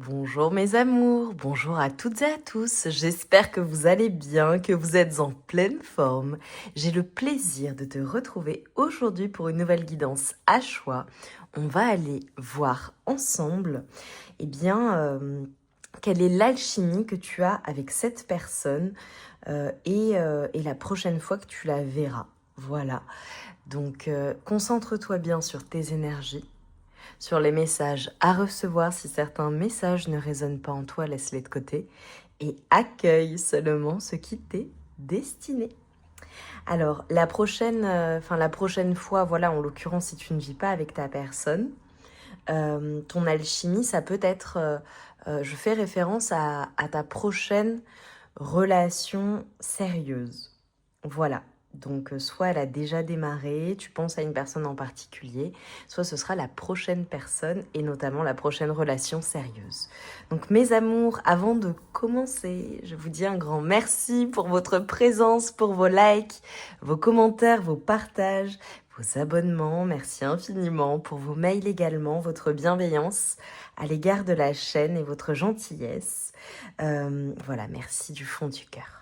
Bonjour mes amours, bonjour à toutes et à tous. J'espère que vous allez bien, que vous êtes en pleine forme. J'ai le plaisir de te retrouver aujourd'hui pour une nouvelle guidance à choix. On va aller voir ensemble, eh bien, quelle est l'alchimie que tu as avec cette personne et la prochaine fois que tu la verras. Voilà. Donc, concentre-toi bien sur tes énergies, sur les messages à recevoir. Si certains messages ne résonnent pas en toi, laisse-les de côté et accueille seulement ce qui t'est destiné. Alors, la prochaine fois, voilà, en l'occurrence, si tu ne vis pas avec ta personne, ton alchimie, ça peut être, je fais référence à ta prochaine relation sérieuse. Voilà. Donc, soit elle a déjà démarré, tu penses à une personne en particulier, soit ce sera la prochaine personne et notamment la prochaine relation sérieuse. Donc, mes amours, avant de commencer, je vous dis un grand merci pour votre présence, pour vos likes, vos commentaires, vos partages, vos abonnements. Merci infiniment pour vos mails également, votre bienveillance à l'égard de la chaîne et votre gentillesse. Voilà, merci du fond du cœur.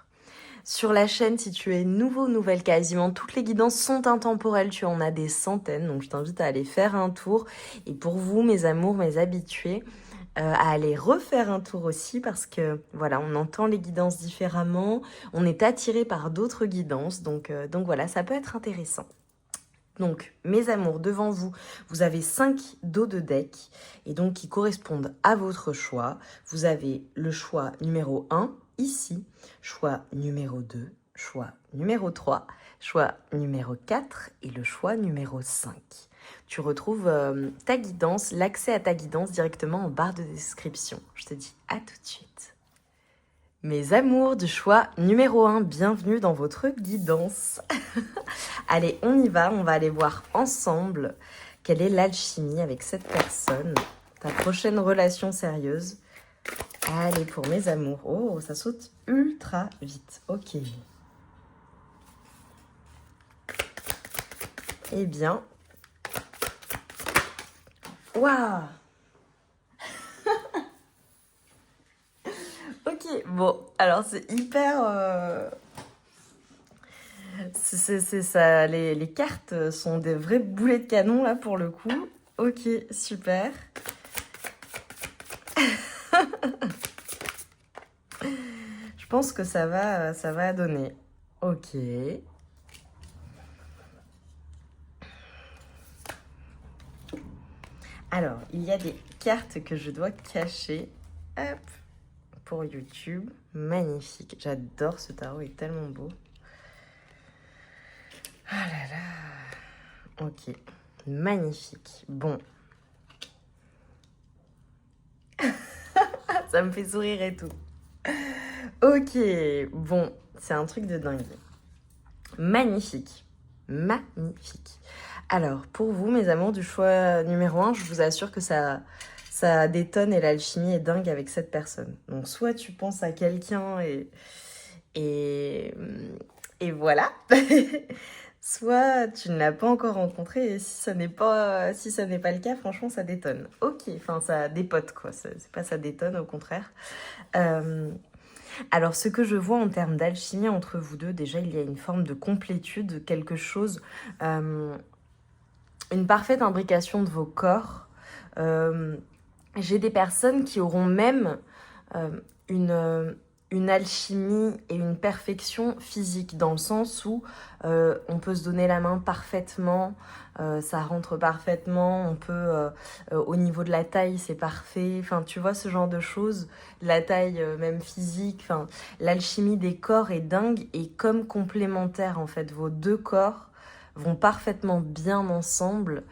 Sur la chaîne, si tu es nouveau, nouvelle, quasiment toutes les guidances sont intemporelles, tu en as des centaines, donc je t'invite à aller faire un tour. Et pour vous, mes amours, mes habitués, à aller refaire un tour aussi parce que voilà, on entend les guidances différemment, on est attiré par d'autres guidances, donc voilà, ça peut être intéressant. Donc, mes amours, devant vous, vous avez 5 dos de deck et donc qui correspondent à votre choix. Vous avez le choix numéro 1 ici, choix numéro 2, choix numéro 3, choix numéro 4 et le choix numéro 5. Tu retrouves ta guidance, l'accès à ta guidance directement en barre de description. Je te dis à tout de suite. Mes amours du choix numéro 1, bienvenue dans votre guidance. Allez, on y va, on va aller voir ensemble quelle est l'alchimie avec cette personne, ta prochaine relation sérieuse. Allez, pour mes amours. Oh, ça saute ultra vite. Ok. Eh bien. Waouh. Ok, bon, alors c'est hyper... C'est ça, les cartes sont des vrais boulets de canon là pour le coup. Ok, super. Je pense que ça va donner. Ok. Alors, il y a des cartes que je dois cacher. Hop, pour YouTube. Magnifique. J'adore ce tarot, il est tellement beau. Ah là là. Ok. Magnifique. Bon. Ça me fait sourire et tout. Ok. Bon, c'est un truc de dingue. Magnifique. Magnifique. Alors, pour vous, mes amours du choix numéro 1, je vous assure que ça détonne et l'alchimie est dingue avec cette personne. Donc, soit tu penses à quelqu'un et, et voilà. Soit tu ne l'as pas encore rencontré et si ça n'est pas le cas, franchement, ça détonne. Ok, enfin, ça dépote, quoi. C'est pas ça détonne, au contraire. Alors, ce que je vois en termes d'alchimie entre vous deux, déjà, il y a une forme de complétude, quelque chose, une parfaite imbrication de vos corps. J'ai des personnes qui auront même euh, une alchimie et une perfection physique, dans le sens où on peut se donner la main parfaitement, ça rentre parfaitement, on peut, au niveau de la taille, c'est parfait, enfin, tu vois, ce genre de choses, la taille même physique, enfin, l'alchimie des corps est dingue, et comme complémentaire, en fait, vos deux corps vont parfaitement bien ensemble.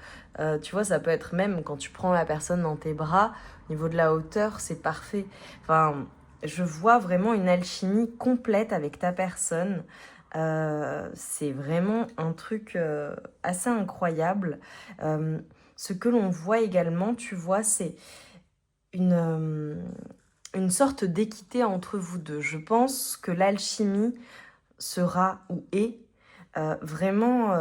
Tu vois, ça peut être même quand tu prends la personne dans tes bras, au niveau de la hauteur, c'est parfait. Enfin, je vois vraiment une alchimie complète avec ta personne. C'est vraiment un truc assez incroyable. Ce que l'on voit également, tu vois, c'est une sorte d'équité entre vous deux. Je pense que l'alchimie sera ou est vraiment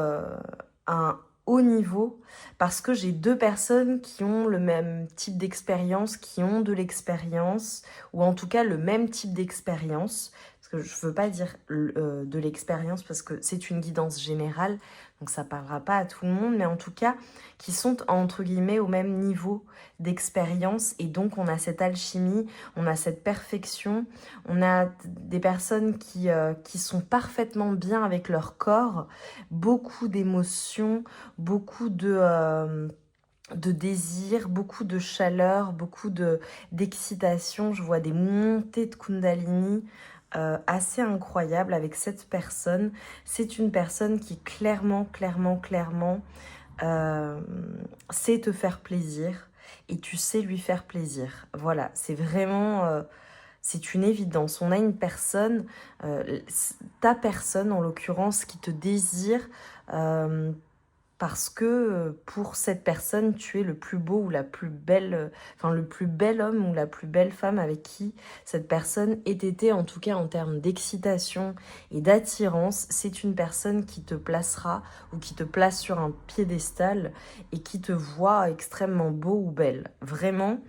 haut niveau parce que j'ai deux personnes qui ont le même type d'expérience, qui ont de l'expérience, ou en tout cas le même type d'expérience. Parce que je ne veux pas dire de l'expérience parce que c'est une guidance générale, donc ça ne parlera pas à tout le monde, mais en tout cas qui sont entre guillemets au même niveau d'expérience, et donc on a cette alchimie, on a cette perfection, on a des personnes qui sont parfaitement bien avec leur corps, beaucoup d'émotions, beaucoup de désir, beaucoup de chaleur, beaucoup d'excitation. Je vois des montées de Kundalini assez incroyables avec cette personne. C'est une personne qui clairement euh, sait te faire plaisir et tu sais lui faire plaisir. Voilà, c'est vraiment... c'est une évidence. On a une personne, ta personne en l'occurrence, qui te désire euh, parce que pour cette personne, tu es le plus beau ou la plus belle, enfin le plus bel homme ou la plus belle femme avec qui cette personne ait été, en tout cas en termes d'excitation et d'attirance. C'est une personne qui te placera ou qui te place sur un piédestal et qui te voit extrêmement beau ou belle, vraiment.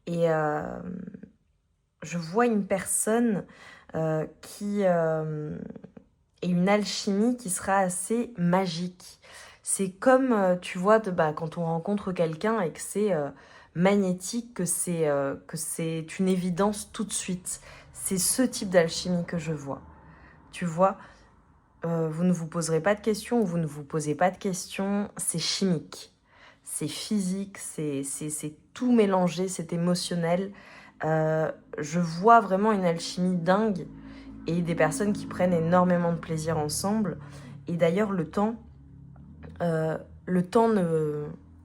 Et je vois une personne qui ait une alchimie qui sera assez magique. C'est comme, tu vois, quand on rencontre quelqu'un et que c'est magnétique, que c'est une évidence tout de suite. C'est ce type d'alchimie que je vois. Tu vois, vous ne vous poserez pas de questions ou vous ne vous posez pas de questions, c'est chimique. C'est physique, c'est tout mélangé, c'est émotionnel. Je vois vraiment une alchimie dingue et des personnes qui prennent énormément de plaisir ensemble. Et d'ailleurs, le temps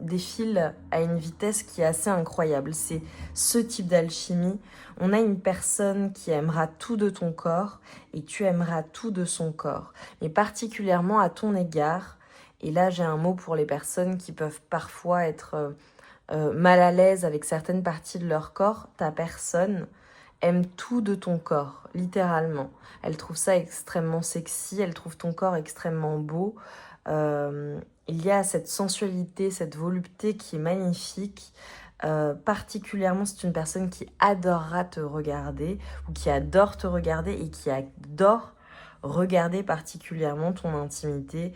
défile à une vitesse qui est assez incroyable. C'est ce type d'alchimie. On a une personne qui aimera tout de ton corps et tu aimeras tout de son corps, mais particulièrement à ton égard. Et là, j'ai un mot pour les personnes qui peuvent parfois être mal à l'aise avec certaines parties de leur corps. Ta personne aime tout de ton corps, littéralement. Elle trouve ça extrêmement sexy, elle trouve ton corps extrêmement beau. Il y a cette sensualité, cette volupté qui est magnifique. Particulièrement, c'est une personne qui adorera te regarder ou qui adore te regarder et qui adore regarder particulièrement ton intimité.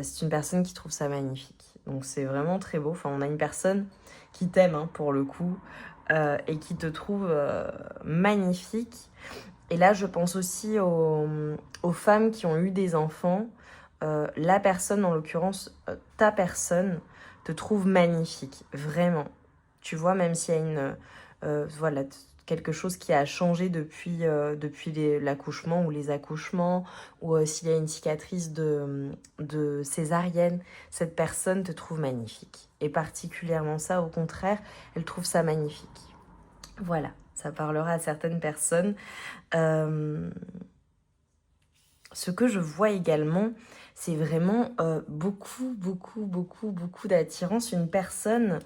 C'est une personne qui trouve ça magnifique. Donc c'est vraiment très beau. Enfin, on a une personne qui t'aime pour le coup et qui te trouve magnifique. Et là, je pense aussi aux femmes qui ont eu des enfants. La personne, en l'occurrence, ta personne, te trouve magnifique, vraiment. Tu vois, même s'il y a voilà, quelque chose qui a changé depuis l'accouchement ou les accouchements, ou s'il y a une cicatrice de césarienne, cette personne te trouve magnifique. Et particulièrement ça, au contraire, elle trouve ça magnifique. Voilà, ça parlera à certaines personnes. Ce que je vois également, c'est vraiment beaucoup d'attirance. Une personne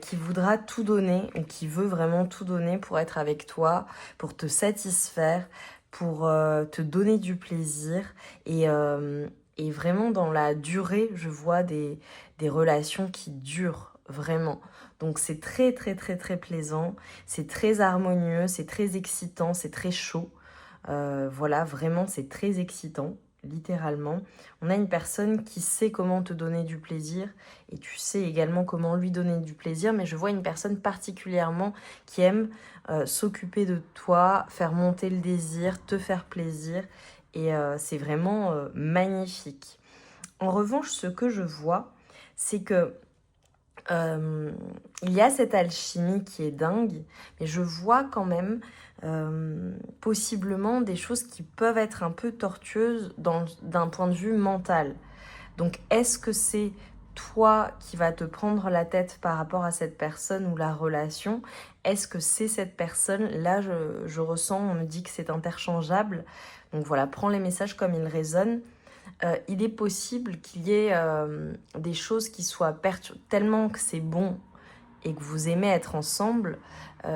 qui voudra tout donner ou qui veut vraiment tout donner pour être avec toi, pour te satisfaire, pour te donner du plaisir. Et vraiment dans la durée, je vois des relations qui durent vraiment. Donc c'est très plaisant, c'est très harmonieux, c'est très excitant, c'est très chaud. Voilà, vraiment, c'est très excitant, littéralement. On a une personne qui sait comment te donner du plaisir et tu sais également comment lui donner du plaisir, mais je vois une personne particulièrement qui aime s'occuper de toi, faire monter le désir, te faire plaisir, et c'est vraiment magnifique. En revanche, ce que je vois, c'est que il y a cette alchimie qui est dingue, mais je vois quand même possiblement des choses qui peuvent être un peu tortueuses d'un point de vue mental. Donc est-ce que c'est toi qui vas te prendre la tête par rapport à cette personne ou la relation? Est-ce que c'est cette personne? Là, je ressens, on me dit que c'est interchangeable. Donc voilà, prends les messages comme ils résonnent. Il est possible qu'il y ait des choses qui soient tellement que c'est bon et que vous aimez être ensemble.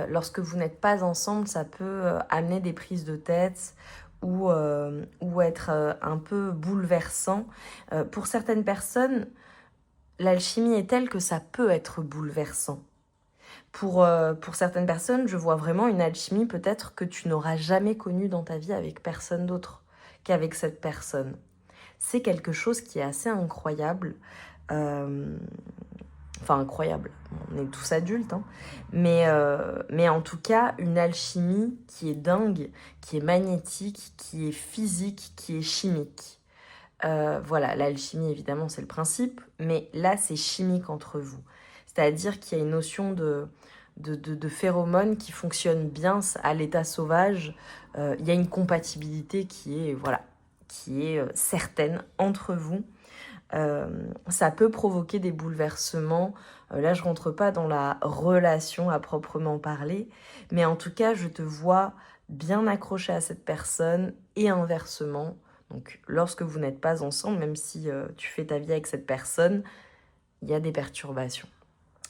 Lorsque vous n'êtes pas ensemble, ça peut amener des prises de tête ou être un peu bouleversant. Pour certaines personnes, l'alchimie est telle que ça peut être bouleversant. Pour certaines personnes, je vois vraiment une alchimie peut-être que tu n'auras jamais connue dans ta vie avec personne d'autre qu'avec cette personne. C'est quelque chose qui est assez incroyable. Enfin, incroyable, on est tous adultes, hein. Mais en tout cas, une alchimie qui est dingue, qui est magnétique, qui est physique, qui est chimique. Voilà, l'alchimie, évidemment, c'est le principe, mais là, c'est chimique entre vous. C'est-à-dire qu'il y a une notion de phéromones qui fonctionne bien à l'état sauvage. Il y a une compatibilité qui est, voilà, qui est certaine entre vous. Ça peut provoquer des bouleversements. Là, je rentre pas dans la relation à proprement parler, mais en tout cas, je te vois bien accroché à cette personne et inversement. Donc, lorsque vous n'êtes pas ensemble, même si tu fais ta vie avec cette personne, il y a des perturbations.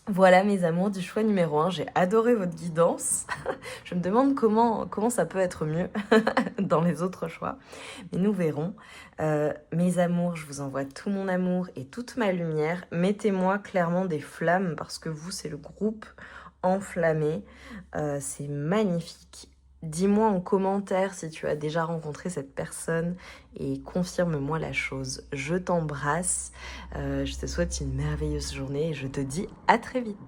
Voilà mes amours du choix numéro 1, j'ai adoré votre guidance. Je me demande comment ça peut être mieux dans les autres choix, mais nous verrons. Mes amours, je vous envoie tout mon amour et toute ma lumière. Mettez-moi clairement des flammes parce que vous, c'est le groupe enflammé. C'est magnifique. Dis-moi en commentaire si tu as déjà rencontré cette personne et confirme-moi la chose. Je t'embrasse, je te souhaite une merveilleuse journée et je te dis à très vite.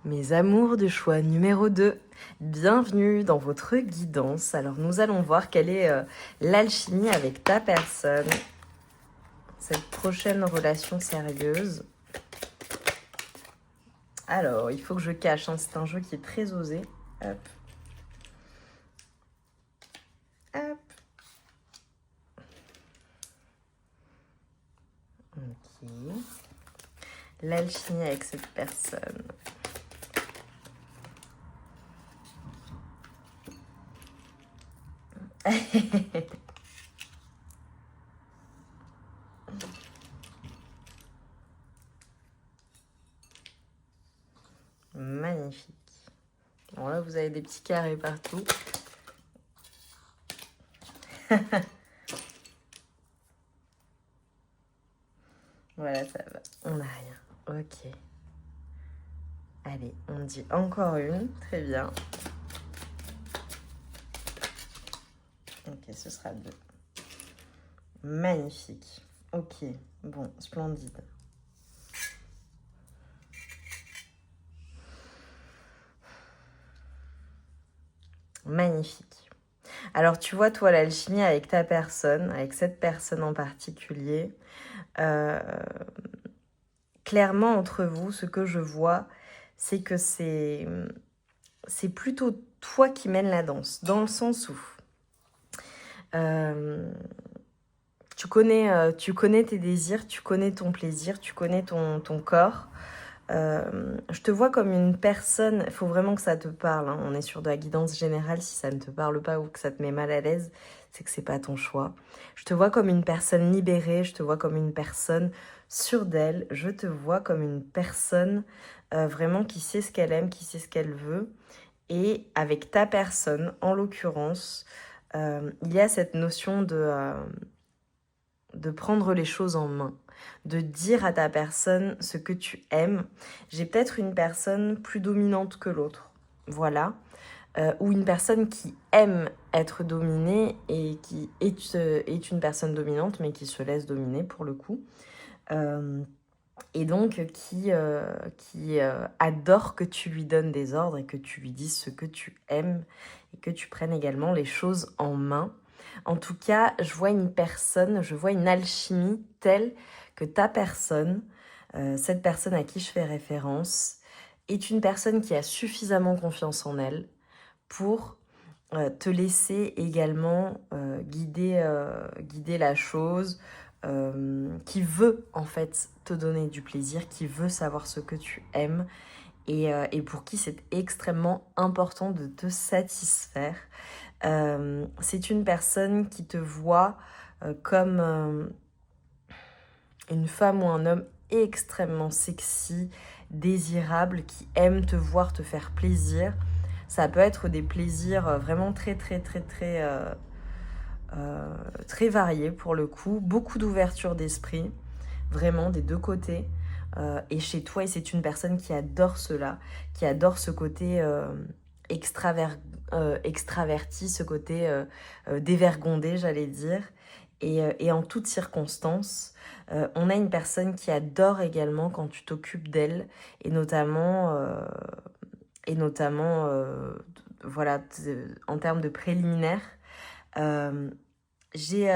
Mes amours du choix numéro 2, bienvenue dans votre guidance. Alors nous allons voir quelle est l'alchimie avec ta personne, cette prochaine relation sérieuse. Alors, il faut que je cache, hein, c'est un jeu qui est très osé. Hop. Hop. Ok. L'alchimie avec cette personne. Magnifique. Bon là, vous avez des petits carrés partout. Voilà, ça va. On n'a rien. Ok. Allez, on dit encore une. Très bien. Ok, ce sera 2. Magnifique. Ok. Bon, splendide. Magnifique. Alors, tu vois, toi, l'alchimie avec ta personne, avec cette personne en particulier, clairement, entre vous, ce que je vois, c'est que c'est plutôt toi qui mènes la danse, dans le sens où tu connais tes désirs, tu connais ton plaisir, tu connais ton corps. Je te vois comme une personne, il faut vraiment que ça te parle, hein. On est sur de la guidance générale, si ça ne te parle pas ou que ça te met mal à l'aise, c'est que c'est pas ton choix. Je te vois comme une personne libérée, je te vois comme une personne sûre d'elle, je te vois comme une personne vraiment qui sait ce qu'elle aime, qui sait ce qu'elle veut. Et avec ta personne, en l'occurrence, il y a cette notion de prendre les choses en main, de dire à ta personne ce que tu aimes. J'ai peut-être une personne plus dominante que l'autre, voilà, ou une personne qui aime être dominée et qui est une personne dominante, mais qui se laisse dominer pour le coup. Et donc qui adore que tu lui donnes des ordres et que tu lui dises ce que tu aimes et que tu prennes également les choses en main. En tout cas, je vois une personne, je vois une alchimie telle que ta personne, cette personne à qui je fais référence, est une personne qui a suffisamment confiance en elle pour te laisser également guider la chose, qui veut en fait te donner du plaisir, qui veut savoir ce que tu aimes et pour qui c'est extrêmement important de te satisfaire. C'est une personne qui te voit comme une femme ou un homme extrêmement sexy, désirable, qui aime te voir te faire plaisir. Ça peut être des plaisirs vraiment très variés pour le coup. Beaucoup d'ouverture d'esprit, vraiment des deux côtés. est chez toi et c'est une personne qui adore cela, qui adore ce côté extraverti, ce côté dévergondé, j'allais dire. Et en toutes circonstances, on a une personne qui adore également quand tu t'occupes d'elle, et notamment, voilà, en termes de préliminaires. Euh, j'ai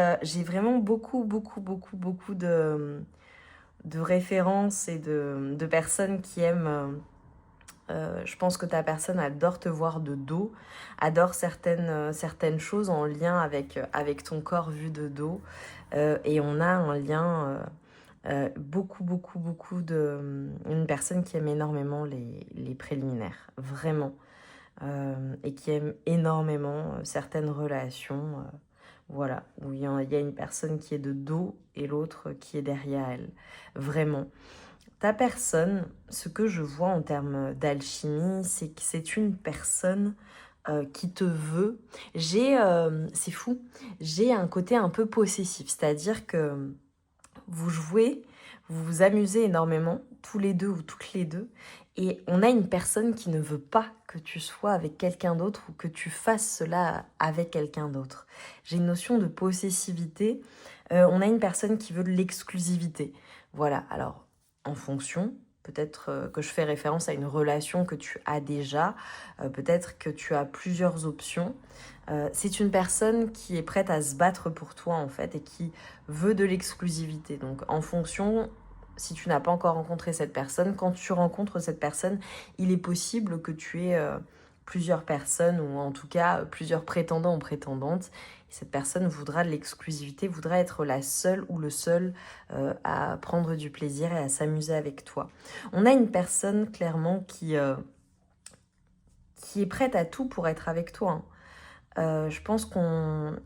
vraiment beaucoup de références et de personnes qui aiment. Je pense que ta personne adore te voir de dos, adore certaines choses en lien avec ton corps vu de dos. Et on a un lien beaucoup une personne qui aime énormément les préliminaires, vraiment. Et qui aime énormément certaines relations. Voilà, où il y a une personne qui est de dos et l'autre qui est derrière elle. Vraiment. Ta personne, ce que je vois en termes d'alchimie, c'est que c'est une personne qui te veut. C'est fou, j'ai un côté un peu possessif, c'est-à-dire que vous jouez, vous vous amusez énormément, tous les deux ou toutes les deux, et on a une personne qui ne veut pas que tu sois avec quelqu'un d'autre ou que tu fasses cela avec quelqu'un d'autre. J'ai une notion de possessivité, on a une personne qui veut de l'exclusivité. Voilà, alors en fonction, peut-être que je fais référence à une relation que tu as déjà, peut-être que tu as plusieurs options. C'est une personne qui est prête à se battre pour toi en fait et qui veut de l'exclusivité. Donc en fonction, si tu n'as pas encore rencontré cette personne, quand tu rencontres cette personne, il est possible que tu aies plusieurs personnes ou en tout cas plusieurs prétendants ou prétendantes. Et cette personne voudra de l'exclusivité, voudra être la seule ou le seul à prendre du plaisir et à s'amuser avec toi. On a une personne clairement qui est prête à tout pour être avec toi, hein. Je pense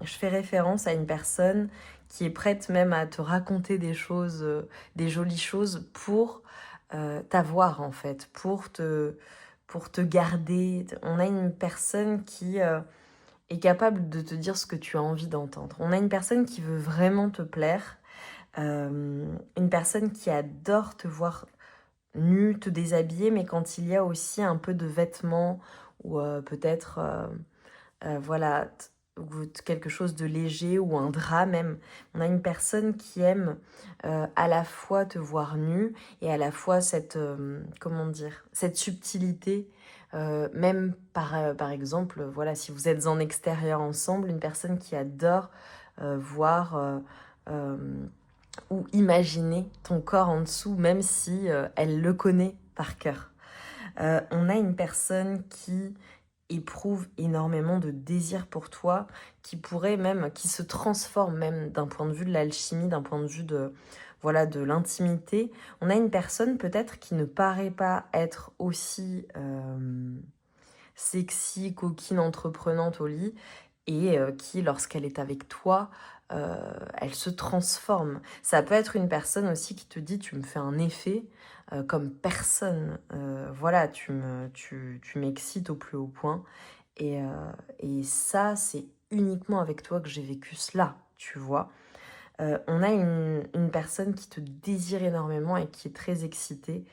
je fais référence à une personne qui est prête même à te raconter des choses, des jolies choses pour t'avoir en fait, pour te garder. On a une personne qui est capable de te dire ce que tu as envie d'entendre. On a une personne qui veut vraiment te plaire, une personne qui adore te voir nu, te déshabiller, mais quand il y a aussi un peu de vêtements ou peut-être voilà, ou quelque chose de léger ou un drap même. On a une personne qui aime à la fois te voir nu et à la fois comment dire, cette subtilité. Même par exemple, voilà, si vous êtes en extérieur ensemble, une personne qui adore voir euh, ou imaginer ton corps en dessous, même si elle le connaît par cœur. On a une personne qui éprouve énormément de désir pour toi, qui se transforme même d'un point de vue de l'alchimie, d'un point de vue voilà, de l'intimité. On a une personne peut-être qui ne paraît pas être aussi sexy, coquine, entreprenante au lit, et qui, lorsqu'elle est avec toi, elle se transforme. Ça peut être une personne aussi qui te dit, tu me fais un effet comme personne. Voilà, tu m'excites au plus haut point. Et ça, c'est uniquement avec toi que j'ai vécu cela, tu vois. On a une personne qui te désire énormément et qui est très excitée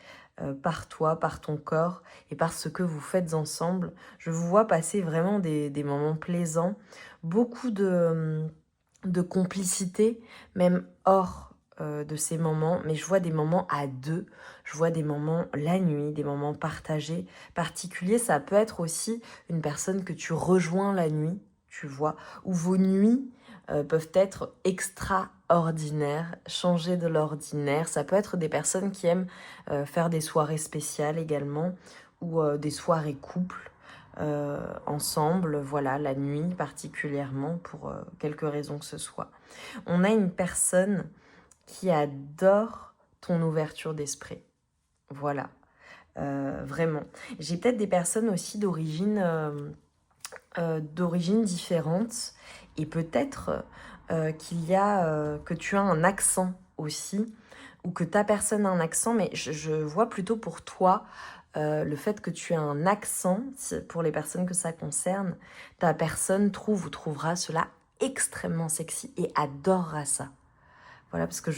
par toi, par ton corps et par ce que vous faites ensemble. Je vous vois passer vraiment des moments plaisants, beaucoup de complicité, même hors de ces moments, mais je vois des moments à deux, je vois des moments la nuit, des moments partagés, particuliers. Ça peut être aussi une personne que tu rejoins la nuit, tu vois, ou vos nuits peuvent être extraordinaires, changer de l'ordinaire. Ça peut être des personnes qui aiment faire des soirées spéciales également, ou des soirées couples ensemble, voilà, la nuit particulièrement, pour quelque raison que ce soit. On a une personne qui adore ton ouverture d'esprit. Voilà, vraiment. J'ai peut-être des personnes aussi d'origine différente et peut-être que tu as un accent aussi ou que ta personne a un accent, mais je vois plutôt pour toi le fait que tu as un accent, pour les personnes que ça concerne, ta personne trouve ou trouvera cela extrêmement sexy et adorera ça. Voilà, parce que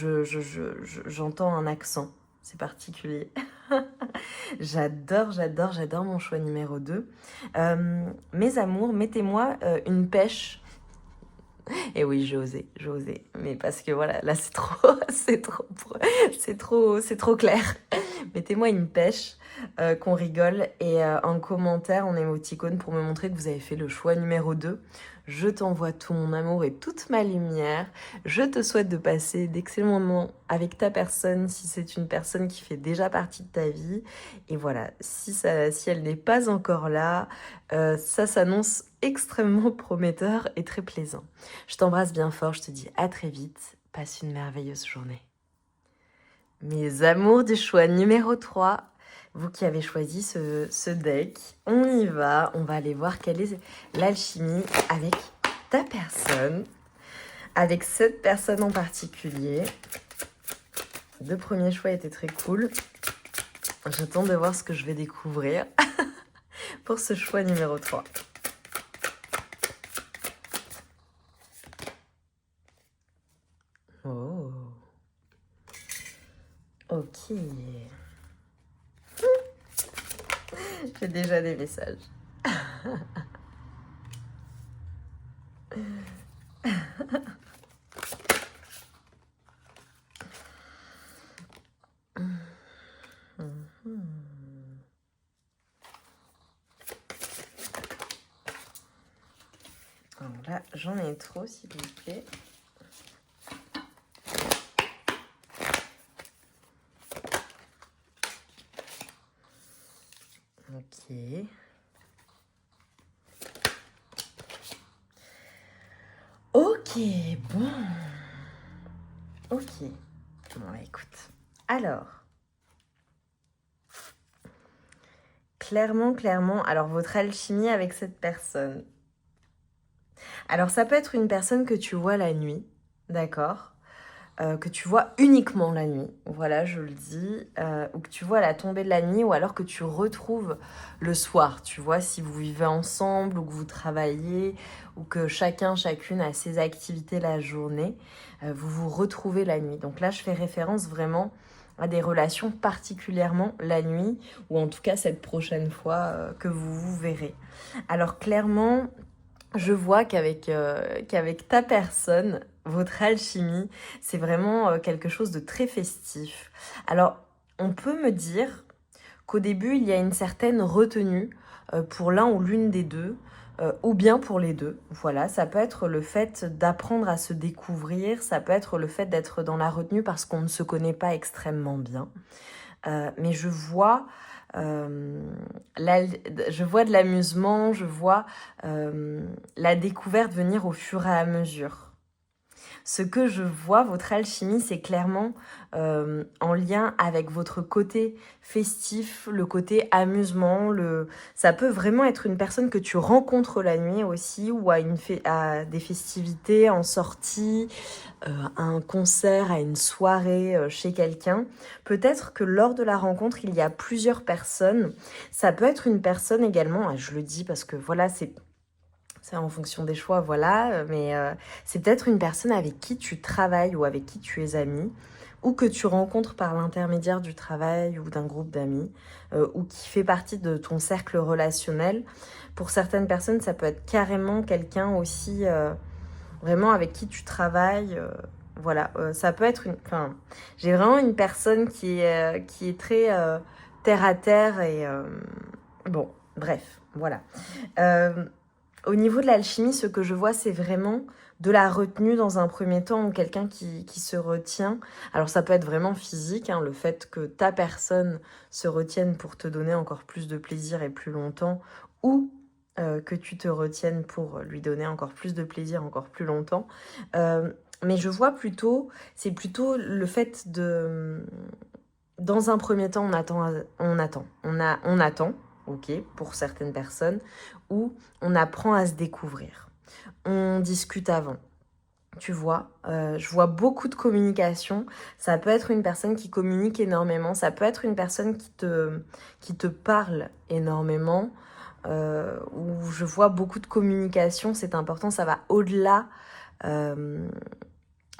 j'entends un accent. c'est particulier. J'adore mon choix numéro 2. Mes amours, mettez-moi une pêche. Et oui, j'ai osé. Mais parce que voilà, là c'est trop, c'est trop clair. Mettez-moi une pêche, qu'on rigole, et en commentaire, en émoticône, pour me montrer que vous avez fait le choix numéro 2. Je t'envoie tout mon amour et toute ma lumière. Je te souhaite de passer d'excellents moments avec ta personne, si c'est une personne qui fait déjà partie de ta vie. Et voilà, si elle n'est pas encore là, ça s'annonce extrêmement prometteur et très plaisant. Je t'embrasse bien fort, je te dis à très vite. Passe une merveilleuse journée. Mes amours du choix numéro 3, vous qui avez choisi ce deck, on y va. On va aller voir quelle est l'alchimie avec ta personne, avec cette personne en particulier. Le premier choix était très cool. J'attends de voir ce que je vais découvrir pour ce choix numéro 3. Oh. Ok. J'ai déjà des messages. Alors là, j'en ai trop, s'il vous plaît. Ok. Ok, bon. Ok. Bon, écoute. Alors. Clairement, alors votre alchimie avec cette personne. Alors ça peut être une personne que tu vois la nuit, d'accord, que tu vois uniquement la nuit, voilà, je le dis, ou que tu vois à la tombée de la nuit, ou alors que tu retrouves le soir, tu vois, si vous vivez ensemble, ou que vous travaillez, ou que chacune a ses activités la journée, vous vous retrouvez la nuit. Donc là, je fais référence vraiment à des relations particulièrement la nuit, ou en tout cas cette prochaine fois que vous vous verrez. Alors clairement, je vois qu'avec ta personne, votre alchimie, c'est vraiment quelque chose de très festif. Alors, on peut me dire qu'au début, il y a une certaine retenue pour l'un ou l'une des deux, ou bien pour les deux. Voilà, ça peut être le fait d'apprendre à se découvrir, ça peut être le fait d'être dans la retenue parce qu'on ne se connaît pas extrêmement bien. Mais je vois de l'amusement, je vois la découverte venir au fur et à mesure. Ce que je vois, votre alchimie, c'est clairement en lien avec votre côté festif, le côté amusement. Ça peut vraiment être une personne que tu rencontres la nuit aussi, ou à des festivités, en sortie, à un concert, à une soirée chez quelqu'un. Peut-être que lors de la rencontre, il y a plusieurs personnes. Ça peut être une personne également, je le dis parce que voilà, c'est en fonction des choix, voilà, mais c'est peut-être une personne avec qui tu travailles ou avec qui tu es ami, ou que tu rencontres par l'intermédiaire du travail ou d'un groupe d'amis, ou qui fait partie de ton cercle relationnel. Pour certaines personnes, ça peut être carrément quelqu'un aussi, vraiment avec qui tu travailles. Voilà, ça peut être j'ai vraiment une personne qui est très terre à terre et bon, bref, voilà. Au niveau de l'alchimie, ce que je vois, c'est vraiment de la retenue dans un premier temps, ou quelqu'un qui se retient. Alors ça peut être vraiment physique, le fait que ta personne se retienne pour te donner encore plus de plaisir et plus longtemps, ou que tu te retiennes pour lui donner encore plus de plaisir, encore plus longtemps. Mais je vois c'est plutôt le fait de... Dans un premier temps, on attend, ok, pour certaines personnes, où on apprend à se découvrir. On discute avant. Tu vois, je vois beaucoup de communication. Ça peut être une personne qui communique énormément. Ça peut être une personne qui te parle énormément. Où je vois beaucoup de communication. C'est important. Ça va au-delà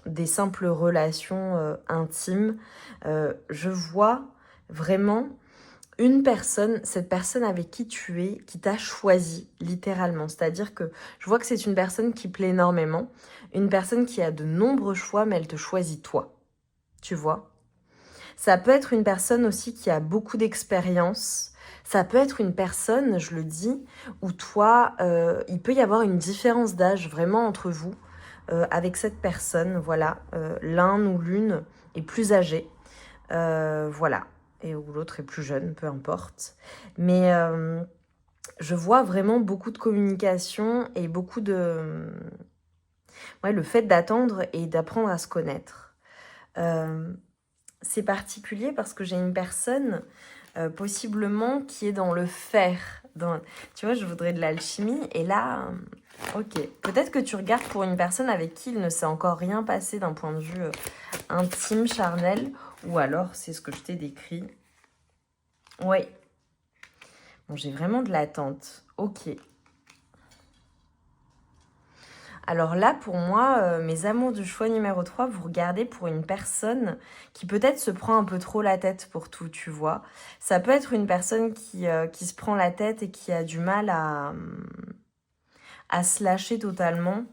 des simples relations intimes. Je vois vraiment une personne, cette personne avec qui tu es, qui t'a choisi littéralement. C'est-à-dire que je vois que c'est une personne qui plaît énormément, une personne qui a de nombreux choix, mais elle te choisit toi. Tu vois? Ça peut être une personne aussi qui a beaucoup d'expérience. Ça peut être une personne, je le dis, où toi, il peut y avoir une différence d'âge vraiment entre vous avec cette personne. Voilà, l'un ou l'une est plus âgé. Voilà. Et ou l'autre est plus jeune, peu importe. Mais je vois vraiment beaucoup de communication et beaucoup de... Ouais, le fait d'attendre et d'apprendre à se connaître. C'est particulier parce que j'ai une personne possiblement qui est dans le faire. Tu vois, je voudrais de l'alchimie. Et là, ok. Peut-être que tu regardes pour une personne avec qui il ne s'est encore rien passé d'un point de vue intime, charnel. Ou alors, c'est ce que je t'ai décrit. Oui. Bon, j'ai vraiment de l'attente. Ok. Alors là, pour moi, mes amours du choix numéro 3, vous regardez pour une personne qui peut-être se prend un peu trop la tête pour tout, tu vois. Ça peut être une personne qui se prend la tête et qui a du mal à se lâcher totalement,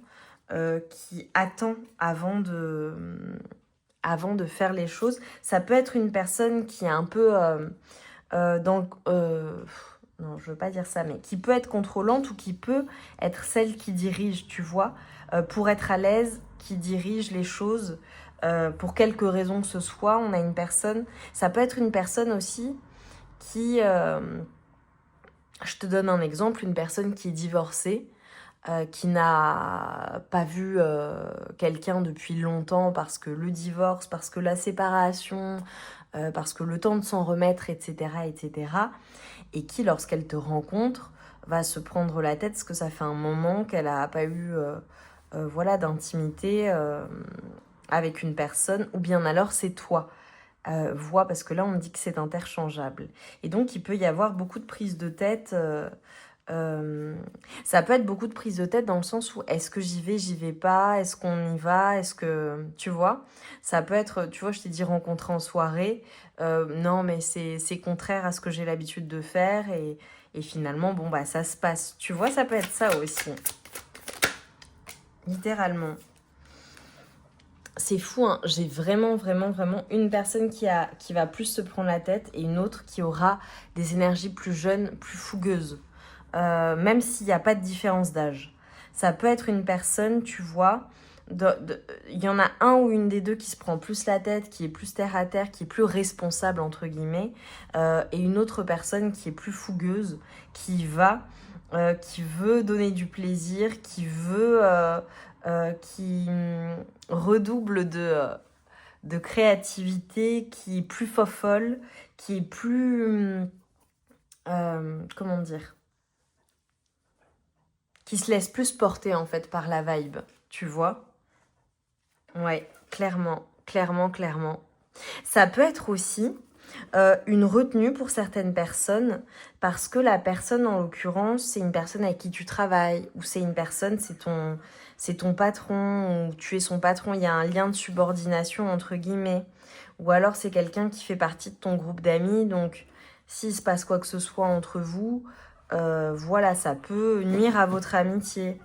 qui attend avant de faire les choses. Ça peut être une personne qui est un peu non, je veux pas dire ça, mais qui peut être contrôlante ou qui peut être celle qui dirige, tu vois, pour être à l'aise, qui dirige les choses, pour quelque raison que ce soit. On a une personne, ça peut être une personne aussi qui, je te donne un exemple, une personne qui est divorcée, qui n'a pas vu quelqu'un depuis longtemps parce que le divorce, parce que la séparation, parce que le temps de s'en remettre, etc., etc., et qui, lorsqu'elle te rencontre, va se prendre la tête parce que ça fait un moment qu'elle n'a pas eu voilà, d'intimité avec une personne, ou bien alors c'est toi. Vois, parce que là on me dit que c'est interchangeable. Et donc il peut y avoir beaucoup de prises de tête. Ça peut être beaucoup de prises de tête dans le sens où est-ce que j'y vais pas, est-ce qu'on y va, est-ce que... Tu vois, ça peut être, tu vois, je t'ai dit rencontrer en soirée. Non, mais c'est contraire à ce que j'ai l'habitude de faire et finalement, bon, bah ça se passe. Tu vois, ça peut être ça aussi. Littéralement. C'est fou, hein. J'ai vraiment, vraiment, vraiment une personne qui va plus se prendre la tête et une autre qui aura des énergies plus jeunes, plus fougueuses. Même s'il n'y a pas de différence d'âge. Ça peut être une personne, tu vois, il y en a un ou une des deux qui se prend plus la tête, qui est plus terre à terre, qui est plus responsable, entre guillemets, et une autre personne qui est plus fougueuse, qui veut donner du plaisir, qui redouble de créativité, qui est plus fofolle, qui est plus... comment dire, qui se laisse plus porter en fait par la vibe, tu vois. Ouais, clairement, clairement, clairement. Ça peut être aussi une retenue pour certaines personnes parce que la personne en l'occurrence c'est une personne avec qui tu travailles ou c'est une personne, c'est ton patron ou tu es son patron, il y a un lien de subordination entre guillemets ou alors c'est quelqu'un qui fait partie de ton groupe d'amis donc s'il se passe quoi que ce soit entre vous, voilà, ça peut nuire à votre amitié.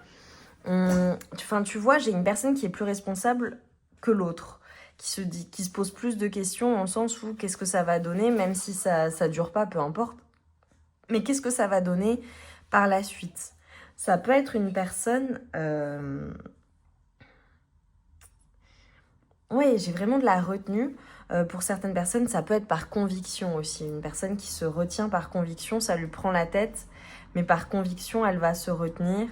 Enfin, tu vois, j'ai une personne qui est plus responsable que l'autre, qui se pose plus de questions dans le sens où qu'est-ce que ça va donner, même si ça dure pas, peu importe. Mais qu'est-ce que ça va donner par la suite? Ça peut être une personne... Oui, j'ai vraiment de la retenue. Pour certaines personnes, ça peut être par conviction aussi. Une personne qui se retient par conviction, ça lui prend la tête, mais par conviction, elle va se retenir.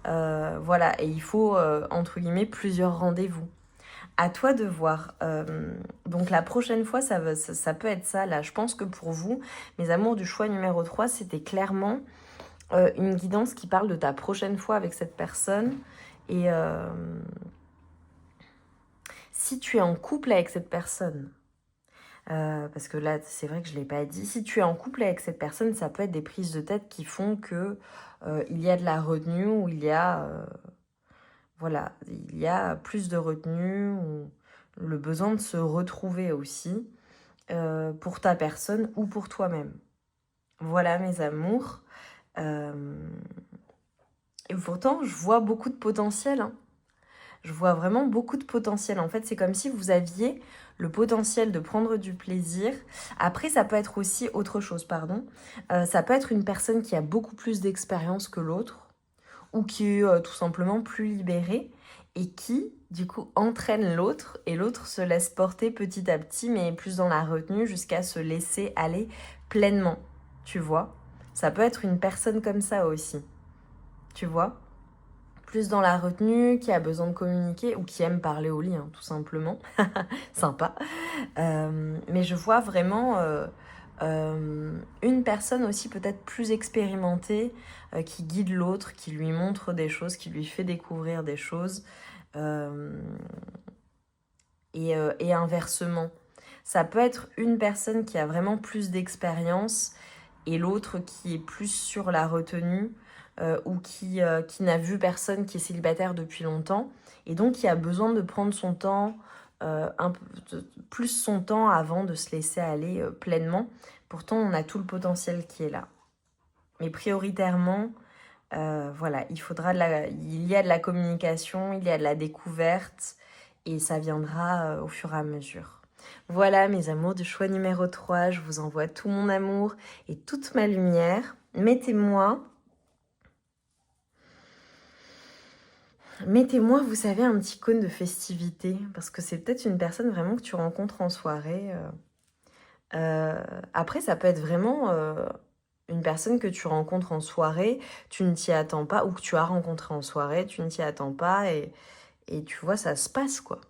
Voilà, et il faut, entre guillemets, plusieurs rendez-vous. À toi de voir. Donc la prochaine fois, ça peut être ça. Là, je pense que pour vous, mes amours du choix numéro 3, c'était clairement une guidance qui parle de ta prochaine fois avec cette personne. Et si tu es en couple avec cette personne, parce que là, c'est vrai que je ne l'ai pas dit, si tu es en couple avec cette personne, ça peut être des prises de tête qui font que il y a de la retenue ou il y a... voilà, il y a plus de retenue ou le besoin de se retrouver aussi pour ta personne ou pour toi-même. Voilà mes amours. Et pourtant, je vois beaucoup de potentiel, hein. Je vois vraiment beaucoup de potentiel. En fait, c'est comme si vous aviez le potentiel de prendre du plaisir. Après, ça peut être aussi autre chose, pardon. Ça peut être une personne qui a beaucoup plus d'expérience que l'autre ou qui est tout simplement plus libérée et qui, du coup, entraîne l'autre et l'autre se laisse porter petit à petit, mais plus dans la retenue jusqu'à se laisser aller pleinement, tu vois. Ça peut être une personne comme ça aussi, tu vois. Plus dans la retenue, qui a besoin de communiquer ou qui aime parler au lit, hein, tout simplement. Sympa. Mais je vois vraiment une personne aussi peut-être plus expérimentée qui guide l'autre, qui lui montre des choses, qui lui fait découvrir des choses. Et inversement. Ça peut être une personne qui a vraiment plus d'expérience et l'autre qui est plus sur la retenue ou qui n'a vu personne, qui est célibataire depuis longtemps et donc qui a besoin de prendre son temps, plus son temps avant de se laisser aller pleinement. Pourtant, on a tout le potentiel qui est là. Mais prioritairement, voilà, il y a de la communication, il y a de la découverte et ça viendra au fur et à mesure. Voilà mes amours du choix numéro 3, je vous envoie tout mon amour et toute ma lumière. Mettez-moi, vous savez, un petit cône de festivité, parce que c'est peut-être une personne vraiment que tu rencontres en soirée. Après, ça peut être vraiment une personne que tu rencontres en soirée, tu ne t'y attends pas, ou que tu as rencontré en soirée, tu ne t'y attends pas, et tu vois, ça se passe, quoi.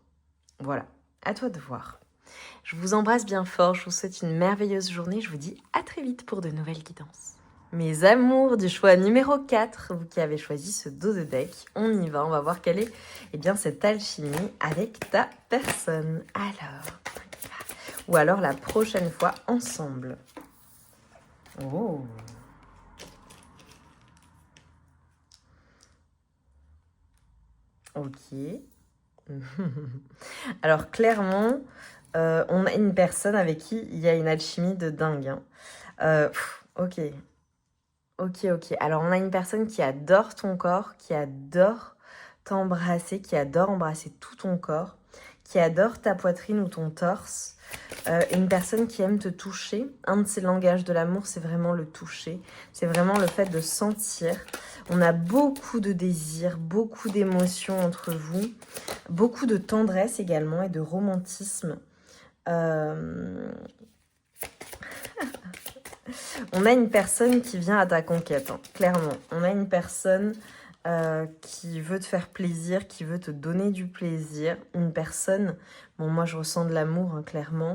Voilà, à toi de voir. Je vous embrasse bien fort, je vous souhaite une merveilleuse journée, je vous dis à très vite pour de nouvelles guidances. Mes amours du choix numéro 4, vous qui avez choisi ce dos de deck, on y va, on va voir quelle est cette alchimie avec ta personne. Alors, on y va. Ou alors la prochaine fois ensemble. Oh. Ok. Alors clairement, on a une personne avec qui il y a une alchimie de dingue, hein. Ok. Alors on a une personne qui adore ton corps, qui adore t'embrasser, qui adore embrasser tout ton corps, qui adore ta poitrine ou ton torse. Une personne qui aime te toucher. Un de ses langages de l'amour, c'est vraiment le toucher. C'est vraiment le fait de sentir. On a beaucoup de désirs, beaucoup d'émotions entre vous, beaucoup de tendresse également et de romantisme. On a une personne qui vient à ta conquête, hein, clairement. On a une personne qui veut te faire plaisir, qui veut te donner du plaisir. Une personne, bon moi je ressens de l'amour, hein, clairement.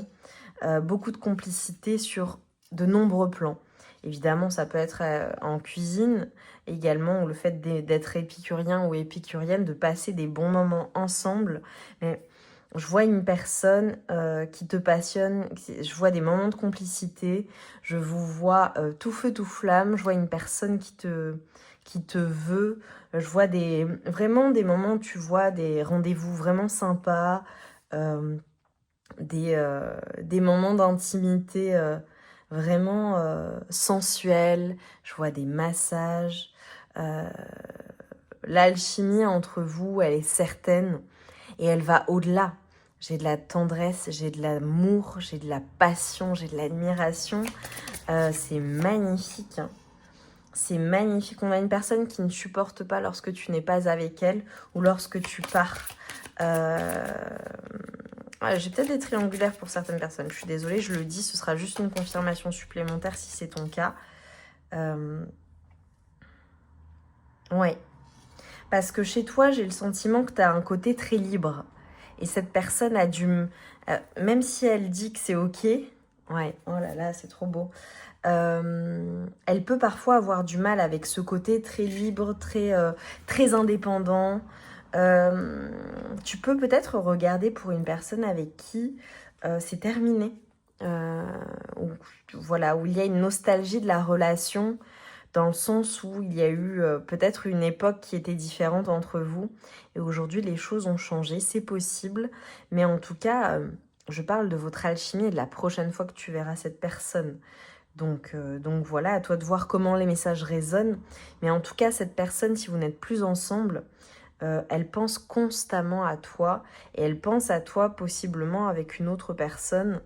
Beaucoup de complicité sur de nombreux plans. Évidemment, ça peut être en cuisine également, ou le fait d'être épicurien ou épicurienne, de passer des bons moments ensemble. Mais je vois une personne qui te passionne, je vois des moments de complicité, je vous vois tout feu, tout flamme, je vois une personne qui te veut, je vois vraiment des moments, tu vois, des rendez-vous vraiment sympas, des moments d'intimité vraiment sensuels, je vois des massages, l'alchimie entre vous, elle est certaine et elle va au-delà. J'ai de la tendresse, j'ai de l'amour, j'ai de la passion, j'ai de l'admiration. C'est magnifique, hein. C'est magnifique. On a une personne qui ne supporte pas lorsque tu n'es pas avec elle ou lorsque tu pars. J'ai peut-être des triangulaires pour certaines personnes. Je suis désolée, je le dis, ce sera juste une confirmation supplémentaire si c'est ton cas. Ouais. Parce que chez toi, j'ai le sentiment que tu as un côté très libre. Et cette personne a même si elle dit que c'est ok, ouais, oh là là, c'est trop beau. Elle peut parfois avoir du mal avec ce côté très libre, très indépendant. Tu peux peut-être regarder pour une personne avec qui c'est terminé. Où il y a une nostalgie de la relation dans le sens où il y a eu peut-être une époque qui était différente entre vous, et aujourd'hui les choses ont changé, c'est possible, mais en tout cas, je parle de votre alchimie et de la prochaine fois que tu verras cette personne. Donc voilà, à toi de voir comment les messages résonnent, mais en tout cas, cette personne, si vous n'êtes plus ensemble, elle pense constamment à toi, et elle pense à toi possiblement avec une autre personne,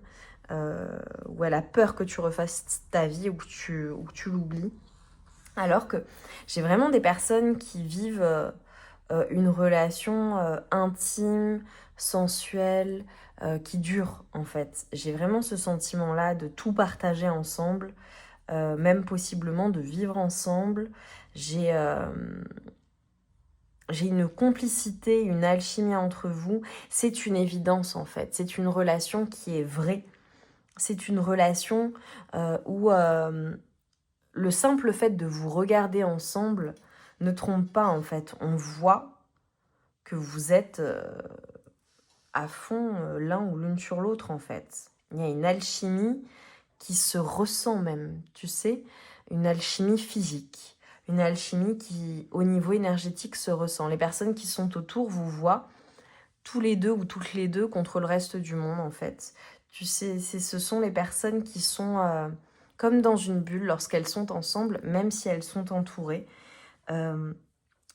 où elle a peur que tu refasses ta vie ou que tu l'oublies. Alors que j'ai vraiment des personnes qui vivent une relation intime, sensuelle, qui dure en fait. J'ai vraiment ce sentiment-là de tout partager ensemble, même possiblement de vivre ensemble. J'ai une complicité, une alchimie entre vous. C'est une évidence en fait. C'est une relation qui est vraie. C'est une relation où le simple fait de vous regarder ensemble ne trompe pas en fait. On voit que vous êtes à fond l'un ou l'une sur l'autre en fait. Il y a une alchimie qui se ressent même, tu sais, une alchimie physique, une alchimie qui, au niveau énergétique, se ressent. Les personnes qui sont autour vous voient tous les deux ou toutes les deux contre le reste du monde, en fait. Tu sais, ce sont les personnes qui sont comme dans une bulle lorsqu'elles sont ensemble, même si elles sont entourées.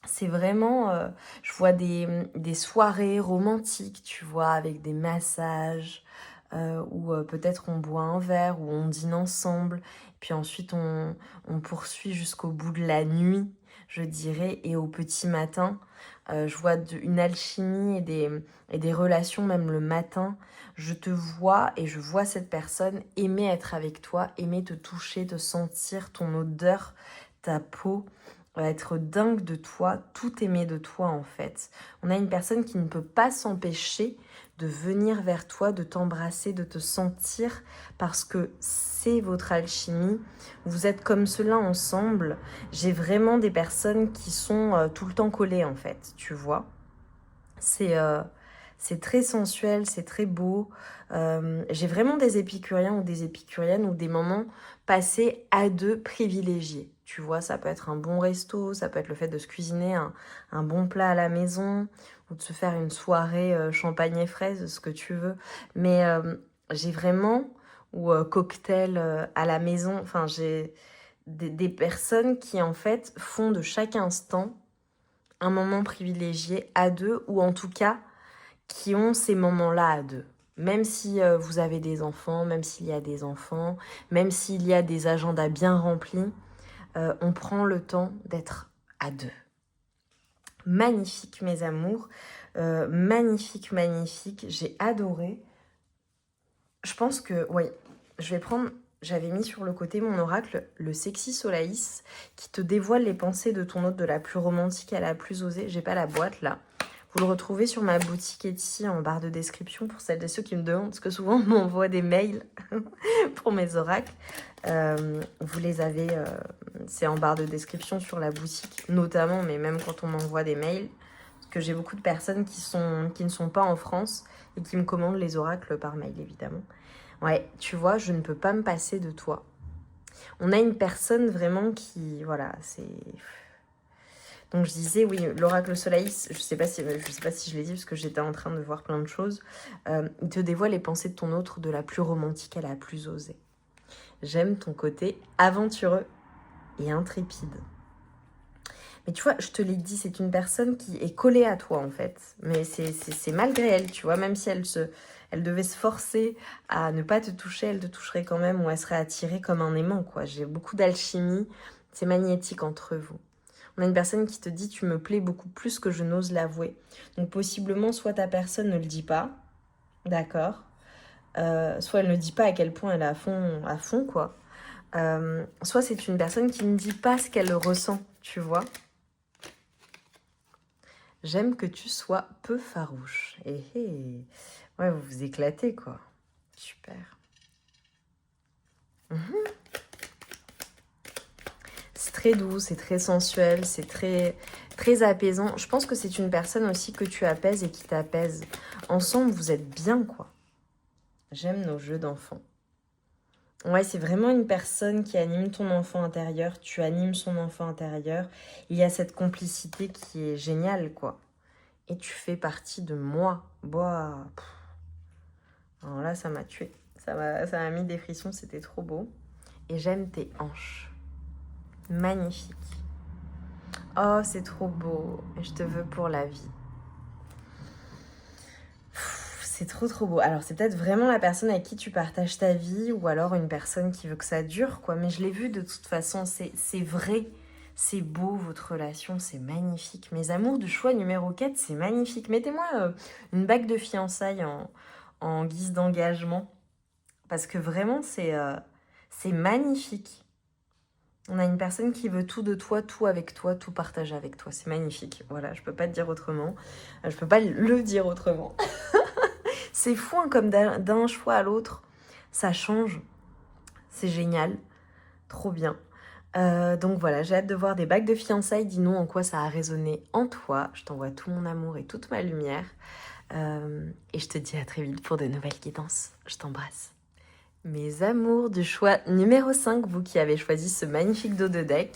C'est vraiment, je vois des soirées romantiques, tu vois, avec des massages, où peut-être on boit un verre, où on dîne ensemble, puis ensuite on poursuit jusqu'au bout de la nuit, je dirais, et au petit matin. Je vois une alchimie et des relations même le matin. Je te vois et je vois cette personne aimer être avec toi, aimer te toucher, te sentir, ton odeur, ta peau, être dingue de toi, tout aimer de toi en fait. On a une personne qui ne peut pas s'empêcher de venir vers toi, de t'embrasser, de te sentir, parce que c'est votre alchimie. Vous êtes comme cela ensemble. J'ai vraiment des personnes qui sont tout le temps collées en fait, tu vois. C'est très sensuel, c'est très beau. J'ai vraiment des épicuriens ou des épicuriennes ou des moments passés à deux privilégiés. Tu vois, ça peut être un bon resto, ça peut être le fait de se cuisiner un bon plat à la maison ou de se faire une soirée champagne et fraises, ce que tu veux. Mais j'ai vraiment, ou cocktail à la maison, enfin j'ai des personnes qui en fait font de chaque instant un moment privilégié à deux, ou en tout cas qui ont ces moments-là à deux. Même si vous avez des enfants, même s'il y a des enfants, même s'il y a des agendas bien remplis, on prend le temps d'être à deux. Magnifique mes amours, magnifique, magnifique, j'ai adoré. Je pense que, oui, je vais prendre... J'avais mis sur le côté mon oracle, le Sexy Solaïs, qui te dévoile les pensées de ton hôte de la plus romantique à la plus osée. J'ai pas la boîte là. Vous le retrouvez sur ma boutique Etsy en barre de description pour celles et ceux qui me demandent, parce que souvent on m'envoie des mails pour mes oracles. Vous les avez, c'est en barre de description sur la boutique notamment, mais même quand on m'envoie des mails, parce que j'ai beaucoup de personnes qui ne sont pas en France et qui me commandent les oracles par mail évidemment. Ouais, tu vois, je ne peux pas me passer de toi. On a une personne vraiment qui, voilà, c'est... Donc je disais, oui, l'oracle Solaïs, je sais pas si je l'ai dit parce que j'étais en train de voir plein de choses. Il te dévoile les pensées de ton autre de la plus romantique à la plus osée. J'aime ton côté aventureux et intrépide. Mais tu vois, je te l'ai dit, c'est une personne qui est collée à toi en fait. Mais c'est malgré elle, tu vois, même si elle devait se forcer à ne pas te toucher, elle te toucherait quand même, ou elle serait attirée comme un aimant, quoi. J'ai beaucoup d'alchimie, c'est magnétique entre vous. On a une personne qui te dit « tu me plais beaucoup plus que je n'ose l'avouer ». Donc possiblement, soit ta personne ne le dit pas, d'accord, soit elle ne dit pas à quel point elle est à fond quoi. Soit c'est une personne qui ne dit pas ce qu'elle ressent, tu vois. J'aime que tu sois peu farouche. Ouais, vous vous éclatez, quoi. Super. C'est très doux, c'est très sensuel, c'est très, très apaisant. Je pense que c'est une personne aussi que tu apaises et qui t'apaise. Ensemble, vous êtes bien, quoi. J'aime nos jeux d'enfants. Ouais, c'est vraiment une personne qui anime ton enfant intérieur. Tu animes son enfant intérieur. Il y a cette complicité qui est géniale, quoi. Et tu fais partie de moi. Boah. Alors là, ça m'a tué. Ça m'a mis des frissons, c'était trop beau. Et j'aime tes hanches. Magnifique. Oh, c'est trop beau. Je te veux pour la vie. C'est trop trop beau. Alors c'est peut-être vraiment la personne avec qui tu partages ta vie ou alors une personne qui veut que ça dure, quoi. Mais je l'ai vu de toute façon, c'est vrai. C'est beau votre relation, c'est magnifique. Mes amours du choix numéro 4, c'est magnifique. Mettez-moi une bague de fiançailles en guise d'engagement. Parce que vraiment, c'est magnifique. On a une personne qui veut tout de toi, tout avec toi, tout partager avec toi. C'est magnifique. Voilà, je peux pas te dire autrement. Je peux pas le dire autrement. C'est fou, hein, comme d'un choix à l'autre, ça change. C'est génial. Trop bien. Donc voilà, j'ai hâte de voir des bagues de fiançailles. Dis-nous en quoi ça a résonné en toi. Je t'envoie tout mon amour et toute ma lumière. Et je te dis à très vite pour de nouvelles guidances. Je t'embrasse. Mes amours du choix numéro 5, vous qui avez choisi ce magnifique dos de deck,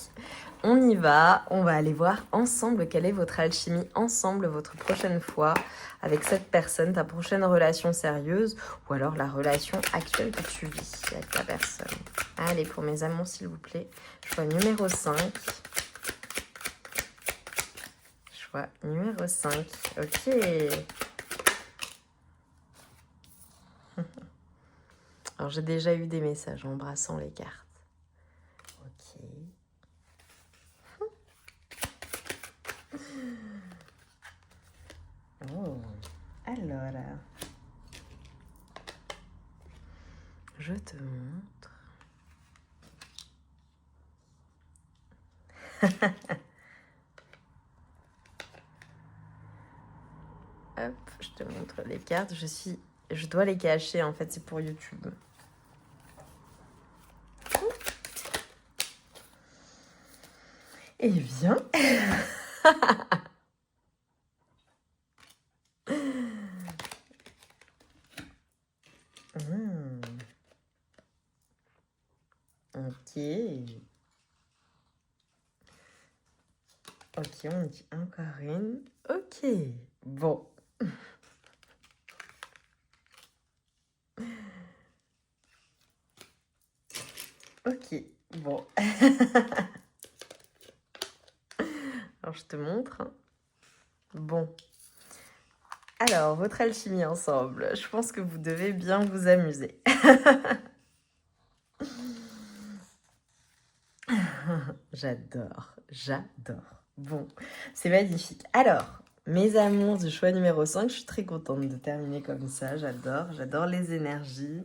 on y va, on va aller voir ensemble quelle est votre alchimie ensemble votre prochaine fois avec cette personne, ta prochaine relation sérieuse ou alors la relation actuelle que tu vis avec la personne. Allez, pour mes amours s'il vous plaît, choix numéro 5. Choix numéro 5, ok. Alors j'ai déjà eu des messages embrassant les cartes. Ok. Oh, alors, je te montre. Hop, je te montre les cartes. Je dois les cacher en fait, c'est pour YouTube. Eh bien, ok. Ok, on dit encore une. Ok, bon. Ok, bon. Alors, je te montre. Bon. Alors, votre alchimie ensemble. Je pense que vous devez bien vous amuser. J'adore, j'adore. Bon, c'est magnifique. Alors, mes amours du choix numéro 5, je suis très contente de terminer comme ça. J'adore les énergies.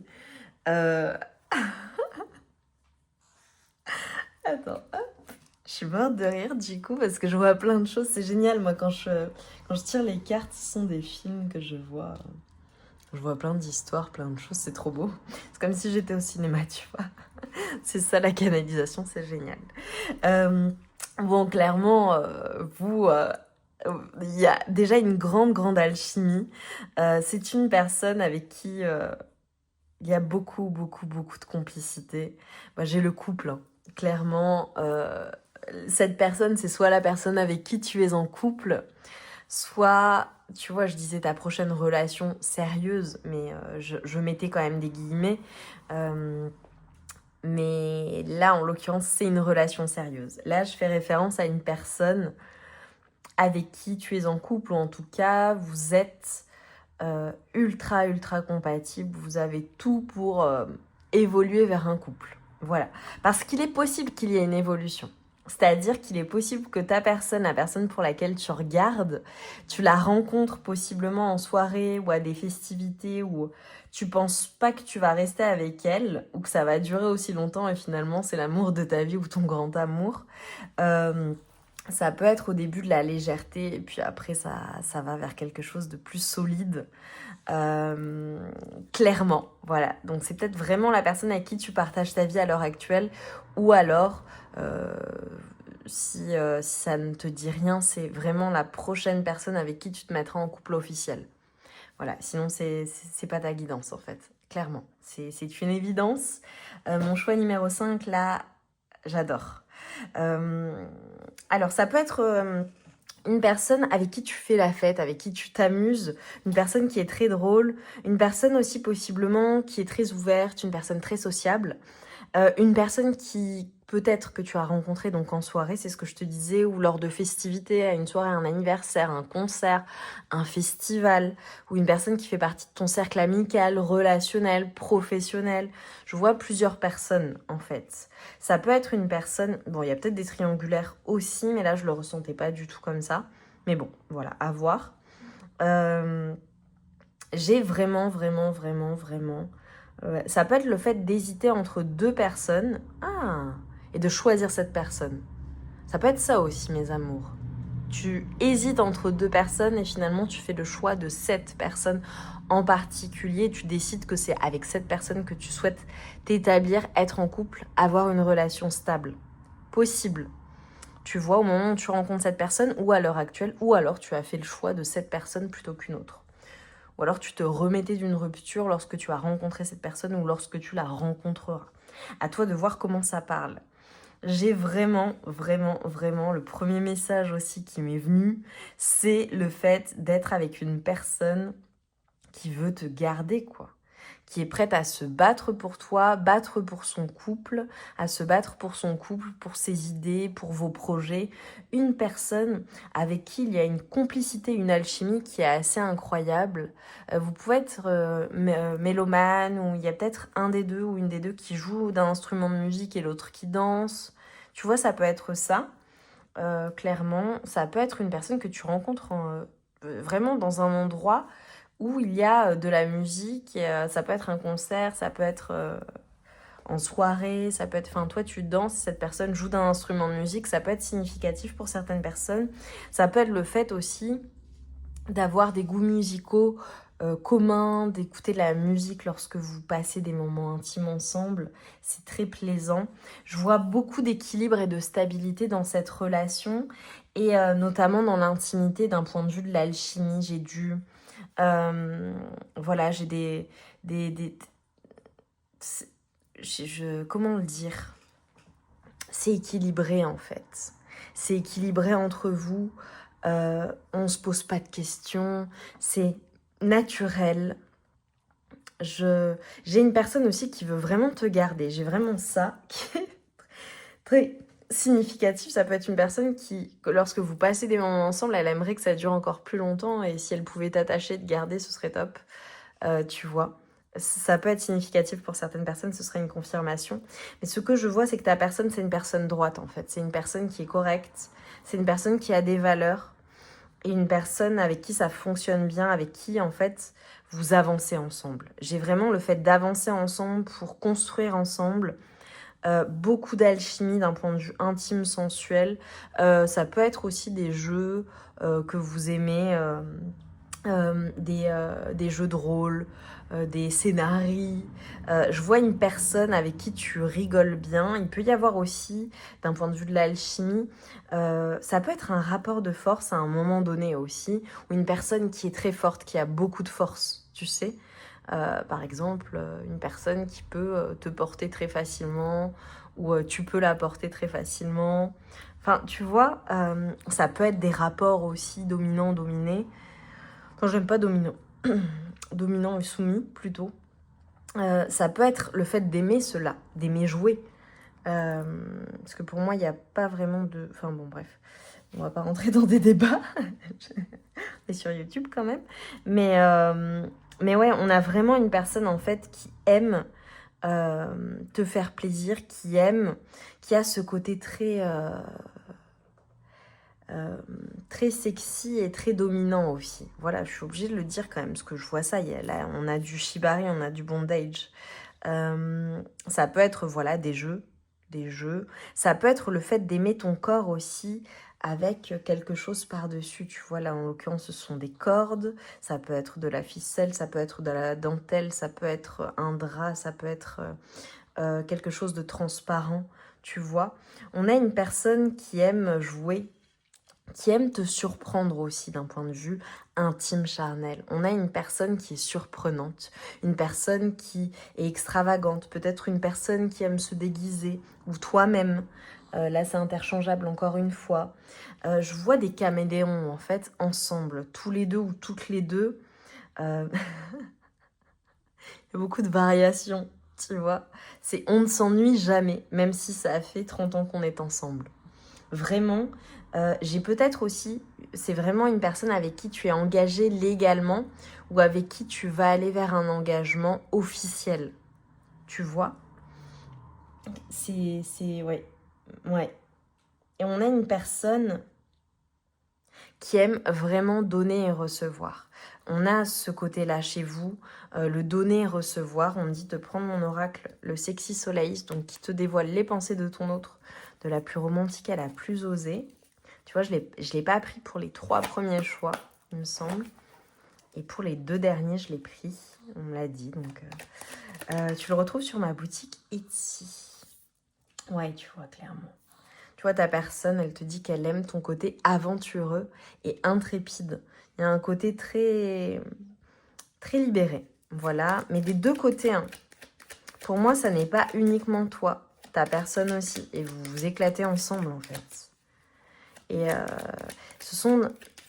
Attends, hop. Je suis morte de rire du coup parce que je vois plein de choses. C'est génial, moi, quand je tire les cartes, ce sont des films que je vois. Je vois plein d'histoires, plein de choses, c'est trop beau. C'est comme si j'étais au cinéma, tu vois. C'est ça la canalisation, c'est génial. Bon, clairement, il y a déjà une grande, grande alchimie. C'est une personne avec qui il y a beaucoup, beaucoup, beaucoup de complicité. Moi, j'ai le couple, hein. Clairement, cette personne, c'est soit la personne avec qui tu es en couple, soit, tu vois, je disais ta prochaine relation sérieuse, mais je mettais quand même des guillemets. Mais là, en l'occurrence, c'est une relation sérieuse. Là, je fais référence à une personne avec qui tu es en couple, ou en tout cas, vous êtes ultra, ultra compatibles. Vous avez tout pour évoluer vers un couple. Voilà. Parce qu'il est possible qu'il y ait une évolution. C'est-à-dire qu'il est possible que ta personne, la personne pour laquelle tu regardes, tu la rencontres possiblement en soirée ou à des festivités où tu penses pas que tu vas rester avec elle ou que ça va durer aussi longtemps et finalement c'est l'amour de ta vie ou ton grand amour. Ça peut être au début de la légèreté et puis après ça va vers quelque chose de plus solide. Clairement, voilà. Donc c'est peut-être vraiment la personne avec qui tu partages ta vie à l'heure actuelle ou alors si ça ne te dit rien, c'est vraiment la prochaine personne avec qui tu te mettras en couple officiel. Voilà, sinon c'est pas ta guidance en fait. clairement. C'est une évidence. Mon choix numéro 5, là, j'adore. Alors, ça peut être une personne avec qui tu fais la fête, avec qui tu t'amuses, une personne qui est très drôle, une personne aussi possiblement qui est très ouverte, une personne très sociable. Une personne qui peut-être que tu as rencontrée donc en soirée, c'est ce que je te disais, ou lors de festivités, à une soirée, un anniversaire, un concert, un festival, ou une personne qui fait partie de ton cercle amical, relationnel, professionnel. Je vois plusieurs personnes en fait. Ça peut être une personne, bon il y a peut-être des triangulaires aussi, mais là je le ressentais pas du tout comme ça. Mais bon, voilà, à voir. J'ai vraiment, vraiment, vraiment, vraiment... ça peut être le fait d'hésiter entre deux personnes. Ah, et de choisir cette personne. Ça peut être ça aussi, mes amours. Tu hésites entre deux personnes et finalement tu fais le choix de cette personne en particulier. Tu décides que c'est avec cette personne que tu souhaites t'établir, être en couple, avoir une relation stable. Possible. Tu vois, au moment où tu rencontres cette personne ou à l'heure actuelle, ou alors tu as fait le choix de cette personne plutôt qu'une autre. Ou alors tu te remettais d'une rupture lorsque tu as rencontré cette personne ou lorsque tu la rencontreras. À toi de voir comment ça parle. J'ai vraiment, vraiment, vraiment, le premier message aussi qui m'est venu, c'est le fait d'être avec une personne qui veut te garder, quoi. Qui est prête à se battre pour toi, battre pour son couple, à se battre pour son couple, pour ses idées, pour vos projets. Une personne avec qui il y a une complicité, une alchimie qui est assez incroyable. Vous pouvez être mélomane, ou il y a peut-être un des deux ou une des deux qui joue d'un instrument de musique et l'autre qui danse. Tu vois, ça peut être ça, clairement. Ça peut être une personne que tu rencontres vraiment dans un endroit où il y a de la musique, ça peut être un concert, ça peut être en soirée, ça peut être... Enfin, toi, tu danses, cette personne joue d'un instrument de musique, ça peut être significatif pour certaines personnes. Ça peut être le fait aussi d'avoir des goûts musicaux communs, d'écouter de la musique lorsque vous passez des moments intimes ensemble. C'est très plaisant. Je vois beaucoup d'équilibre et de stabilité dans cette relation, et notamment dans l'intimité d'un point de vue de l'alchimie. Voilà, j'ai comment le dire? C'est équilibré en fait. C'est équilibré entre vous. On se pose pas de questions. C'est naturel. J'ai une personne aussi qui veut vraiment te garder. J'ai vraiment ça qui est très significatif. Ça peut être une personne qui, lorsque vous passez des moments ensemble, elle aimerait que ça dure encore plus longtemps, et si elle pouvait t'attacher, te garder, ce serait top. Tu vois. Ça peut être significatif pour certaines personnes, ce serait une confirmation. Mais ce que je vois, c'est que ta personne, c'est une personne droite, en fait. C'est une personne qui est correcte, c'est une personne qui a des valeurs, et une personne avec qui ça fonctionne bien, avec qui, en fait, vous avancez ensemble. J'ai vraiment le fait d'avancer ensemble pour construire ensemble. Beaucoup d'alchimie d'un point de vue intime, sensuel. Ça peut être aussi des jeux que vous aimez... des jeux de rôle, des scénarios. Je vois une personne avec qui tu rigoles bien. Il peut y avoir aussi, d'un point de vue de l'alchimie, ça peut être un rapport de force à un moment donné aussi, ou une personne qui est très forte, qui a beaucoup de force, tu sais. Par exemple, une personne qui peut te porter très facilement, ou tu peux la porter très facilement. Enfin, tu vois, ça peut être des rapports aussi dominant-dominé. Enfin, j'aime pas dominant. Dominant et soumis, plutôt. Ça peut être le fait d'aimer cela, d'aimer jouer. Parce que pour moi, il n'y a pas vraiment de... Enfin bon, bref. On va pas rentrer dans des débats. On est sur YouTube quand même. Mais ouais, on a vraiment une personne, en fait, qui aime te faire plaisir, qui a ce côté très sexy et très dominant aussi. Voilà, je suis obligée de le dire quand même, parce que je vois ça, là, on a du shibari, on a du bondage. Ça peut être, voilà, des jeux. Ça peut être le fait d'aimer ton corps aussi, avec quelque chose par-dessus. Tu vois, là, en l'occurrence, ce sont des cordes. Ça peut être de la ficelle, ça peut être de la dentelle, ça peut être un drap, ça peut être quelque chose de transparent, tu vois. On a une personne qui aime jouer qui aime te surprendre aussi d'un point de vue intime, charnel. On a une personne qui est surprenante, une personne qui est extravagante, peut-être une personne qui aime se déguiser, ou toi-même. Là, c'est interchangeable encore une fois. Je vois des caméléons, en fait, ensemble, tous les deux ou toutes les deux. Il y a beaucoup de variations, tu vois. On ne s'ennuie jamais, même si ça a fait 30 ans qu'on est ensemble. Vraiment, j'ai peut-être aussi, c'est vraiment une personne avec qui tu es engagé légalement ou avec qui tu vas aller vers un engagement officiel. Tu vois? Ouais, ouais. Et on a une personne qui aime vraiment donner et recevoir. On a ce côté-là chez vous, le donner et recevoir. On me dit de prendre mon oracle, le sexy soleiliste, donc qui te dévoile les pensées de ton autre, de la plus romantique à la plus osée. Tu vois, je l'ai pas pris pour les 3 premiers choix, il me semble. Et pour les 2 derniers, je l'ai pris. On me l'a dit. Donc, tu le retrouves sur ma boutique Etsy. Ouais, tu vois, clairement. Tu vois, ta personne, elle te dit qu'elle aime ton côté aventureux et intrépide. Il y a un côté très, très libéré. Voilà. Mais des deux côtés, hein. Pour moi, ça n'est pas uniquement toi. Ta personne aussi. Et vous vous éclatez ensemble, en fait. Et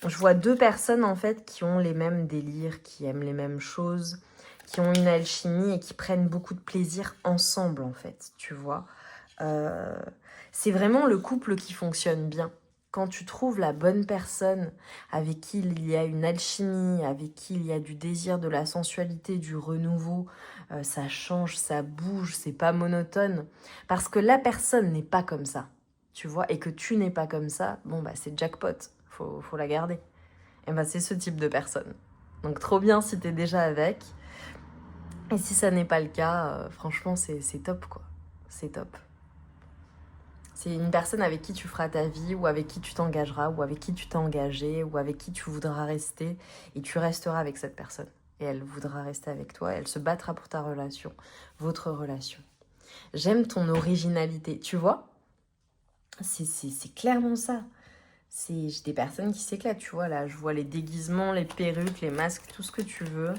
je vois 2 personnes en fait qui ont les mêmes délires, qui aiment les mêmes choses, qui ont une alchimie et qui prennent beaucoup de plaisir ensemble en fait, tu vois. C'est vraiment le couple qui fonctionne bien. Quand tu trouves la bonne personne avec qui il y a une alchimie, avec qui il y a du désir, de la sensualité, du renouveau, ça change, ça bouge, c'est pas monotone. Parce que la personne n'est pas comme ça, tu vois, et que tu n'es pas comme ça, bon bah c'est jackpot, faut la garder. Et bah c'est ce type de personne. Donc trop bien si t'es déjà avec. Et si ça n'est pas le cas, franchement c'est top quoi. C'est top. C'est une personne avec qui tu feras ta vie, ou avec qui tu t'engageras, ou avec qui tu t'es engagé, ou avec qui tu voudras rester, et tu resteras avec cette personne. Et elle voudra rester avec toi, elle se battra pour ta relation, votre relation. J'aime ton originalité, tu vois? C'est clairement ça. J'ai des personnes qui s'éclatent, tu vois, là, je vois les déguisements, les perruques, les masques, tout ce que tu veux.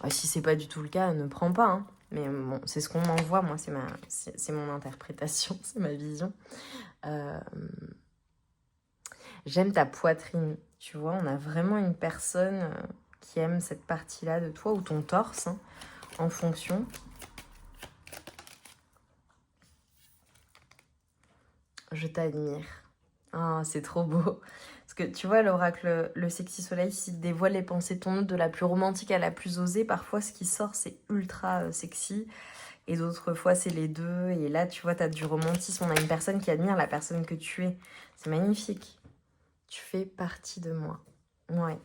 Si c'est pas du tout le cas, ne prends pas, hein. Mais bon, c'est ce qu'on m'envoie, moi, c'est mon interprétation, c'est ma vision. J'aime ta poitrine, tu vois, on a vraiment une personne qui aime cette partie-là de toi, ou ton torse, hein, en fonction. Je t'admire. Ah, c'est trop beau. Parce que tu vois, l'oracle, le sexy soleil, s'il dévoile les pensées de ton autre de la plus romantique à la plus osée, parfois ce qui sort, c'est ultra sexy. Et d'autres fois, c'est les deux. Et là, tu vois, t'as du romantisme. On a une personne qui admire la personne que tu es. C'est magnifique. Tu fais partie de moi. Ouais.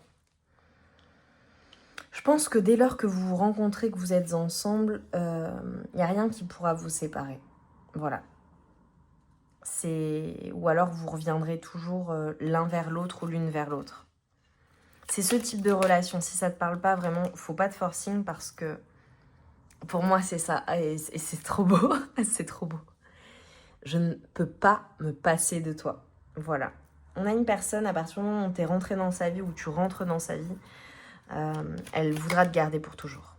Je pense que dès lors que vous vous rencontrez, que vous êtes ensemble, il n'y a rien qui pourra vous séparer. Voilà. Ou alors vous reviendrez toujours l'un vers l'autre ou l'une vers l'autre. C'est ce type de relation. Si ça te parle pas, vraiment, faut pas de forcing, parce que pour moi c'est ça. Et c'est trop beau. C'est trop beau. Je ne peux pas me passer de toi. Voilà. On a une personne, à partir du moment où tu es rentré dans sa vie, où tu rentres dans sa vie, elle voudra te garder pour toujours.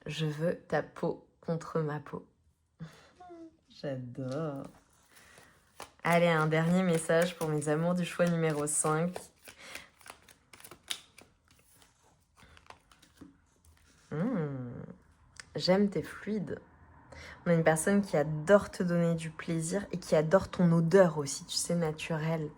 Je veux ta peau contre ma peau. J'adore. Allez, un dernier message pour mes amours du choix numéro 5. J'aime tes fluides. On a une personne qui adore te donner du plaisir et qui adore ton odeur aussi, tu sais, naturelle.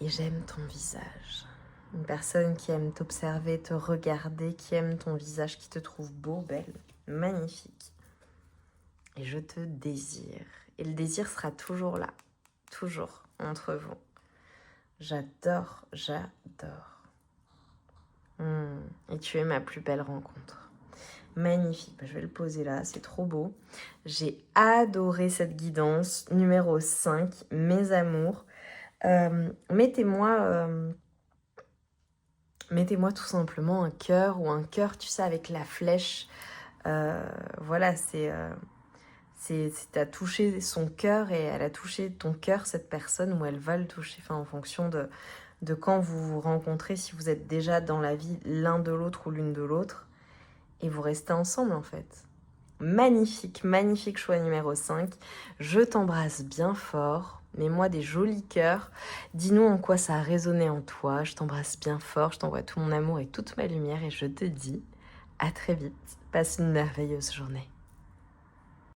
Et j'aime ton visage. Une personne qui aime t'observer, te regarder, qui aime ton visage, qui te trouve beau, belle, magnifique. Et je te désire. Et le désir sera toujours là, toujours entre vous. J'adore, j'adore. Et tu es ma plus belle rencontre. Magnifique, je vais le poser là, c'est trop beau. J'ai adoré cette guidance numéro 5, mes amours. Mettez-moi tout simplement un cœur, ou un cœur, tu sais, avec la flèche. Voilà, C'est t'as touché son cœur et elle a touché ton cœur, cette personne, ou elle va le toucher, enfin en fonction de quand vous vous rencontrez, si vous êtes déjà dans la vie l'un de l'autre ou l'une de l'autre, et vous restez ensemble en fait. Magnifique, magnifique choix numéro 5. Je t'embrasse bien fort. Mets-moi des jolis cœurs. Dis-nous en quoi ça a résonné en toi. Je t'embrasse bien fort. Je t'envoie tout mon amour et toute ma lumière. Et je te dis à très vite. Passe une merveilleuse journée.